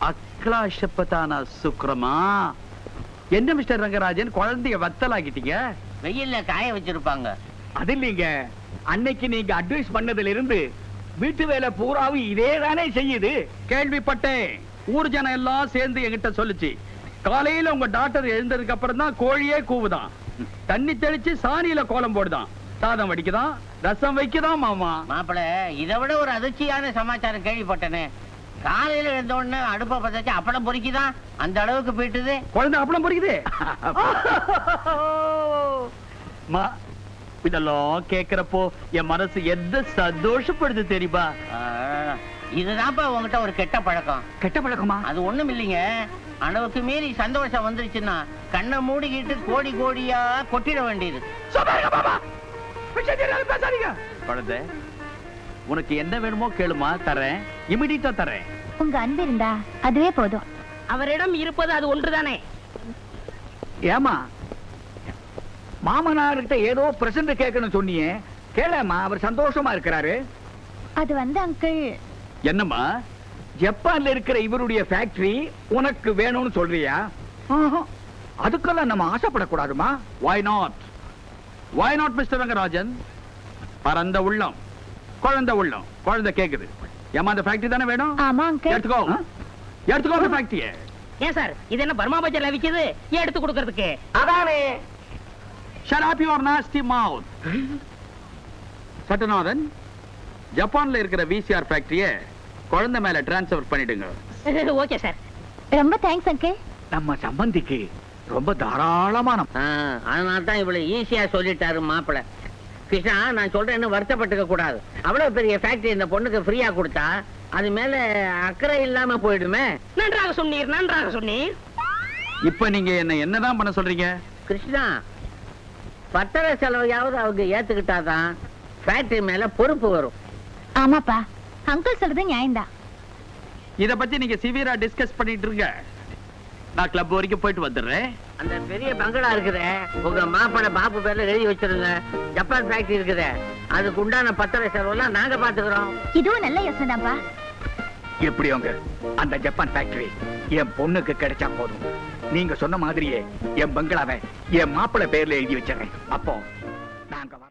அக்லாஷப்பதான சுக்ரமா. என்ன மிஸ்டர் ரங்கராஜன், குழந்தைய வத்தலாக்கிட்டீங்க? வெயில்ல காய வச்சிருப்பாங்க. அது இல்லைங்க, அன்னைக்கு நீங்க அட்வைஸ் பண்ணதுல இருந்து வீட்டு வேலை பூராவும் இதே தானே செய்யுது. கேள்விப்பட்டேன். ஊர் ஜனம் எல்லாம் சேர்ந்து என்கிட்ட சொல்லுச்சு, காலையில உங்க டாக்டர் எழுந்ததுக்கு அப்புறம் தான் கோழியே கூவுதான், தண்ணி தெளிச்சு சாணியில கோலம் போடுதான், சாதம் வடிக்குதான், ரசம் வைக்குதான். மாமா மாப்பிள, இதை விட ஒரு அதிர்ச்சியான சமாச்சாரம் கேள்விப்பட்டனே. காலையில எழுந்த உடனே அடுப்ப பத்தாச்சு அப்பளம் பொறிக்குதான், அந்த அளவுக்கு போயிட்டுது. குழந்தை அப்பளம் பொறிக்குது. இதெல்லாம் கேக்குறப்போ என் மனசு எந்த சந்தோஷப்படுது தெரியுமா? இதுதான்ப்பா உங்ககிட்ட ஒரு கெட்ட பழக்கம். கெட்ட பழக்கமா? அது ஒண்ணும் இல்லைங்க. அளவுக்கு மீறி சந்தோஷம் வந்துருச்சுன்னா கண்ணை மூடிக்கிட்டு கோடி கோடியா கொட்டிட வேண்டியது. குழந்தை, உனக்கு என்ன வேணுமோ கேளுமா, தரேன். இமிடியட்டா தரேன். உங்க அன்பு இருந்தா அதுவே போதும். அவரிடம் இருப்பது அது ஒன்றுதானே. ஏமா, மாமனார்கிட்ட ஏதோ பிரசன்ட் கேட்கணும் சொன்னியே, கேளமா, அவர் சந்தோஷமா இருக்கிறாரு. அது வந்து அங்கிள். என்னம்மா? ஜப்பான்ல இருக்கிற இவருடைய ஃபேக்டரி உனக்கு வேணும்னு சொல்றியா? அதுக்கெல்லாம் நம்ம ஆசைப்படக்கூடாதுமா. Why not? Why not, mister Rangarajan? பரந்த உள்ளம், குழந்தை உள்ளம். குழந்தை கேக்குது. ஏமா, அந்த ஃபேக்டரி தானே வேணும்? ஆமா அங்கிள். எடுத்துக்கோ, எடுத்துக்கோ அந்த ஃபேக்டரியை. ஏன் சார், இது என்ன பர்மா பஜார்ல விக்குது எடுத்து கொடுக்கறதுக்கு? அதானே. Shut up your nasty mouth. Sattanathan, ஜப்பான்ல இருக்கிற விசிஆர் ஃபேக்டரியை குழந்தை மேல டிரான்ஸ்ஃபர் பண்ணிடுங்க. Okay sir. ரொம்ப தேங்க்ஸ் அங்கிள். நம்ம சம்பந்திக்கு ரொம்ப தாராளமான. அதனால தான் இவ்வளவு ஈஸியா சொல்லிட்டாரு மாப்பிள. கிருஷ்ணா, நான் சொல்றேன்னு வருத்தப்பட்டுக்க கூடாது. அவ்வளவு பெரிய ஃபேக்டரி இந்த பொண்ணுக்கு ஃப்ரீயா கொடுத்தா அது மேல அக்கறை இல்லாம போயிடுமே. நன்றாக சொன்னீர், நன்றாக சொன்னீர். இப்ப நீங்க என்னதான் பண்ண சொல்றீங்க? கிருஷ்ணா, பத்திர செலவையாவது அவங்க ஏத்துக்கிட்டாதான் ஃபேக்டரி மேல பொறுப்பு வரும். ஆமாப்பா, அங்கிள் சொல்றது நியாயம்தான். இத பத்தி நீங்க சிவியரா டிஸ்கஸ் பண்ணிட்டு இருங்க. நான் கிளப் வரைக்கும் போயிட்டு வந்துடுறேன். அந்த பெரிய பங்களா இருக்குதே, உங்க மாப்பிள பாபு பேர்ல எழுதி வச்சிருங்க. ஜப்பான் ஃபேக்டரி இருக்குதே, அதுக்கு உண்டான பத்திர செலவெல்லாம் நாங்க பாத்துக்கிறோம். இதுவும் நல்ல யோசனை தான்ப்பா. எப்படியோங்க, அந்த ஜப்பான் ஃபேக்டரி என் பொண்ணுக்கு கிடைச்சா போதும். நீங்க சொன்ன மாதிரியே என் பங்களாவை என் மாப்பிள்ளை பேர்ல எழுதி வச்சிடறேன். அப்போ நாங்க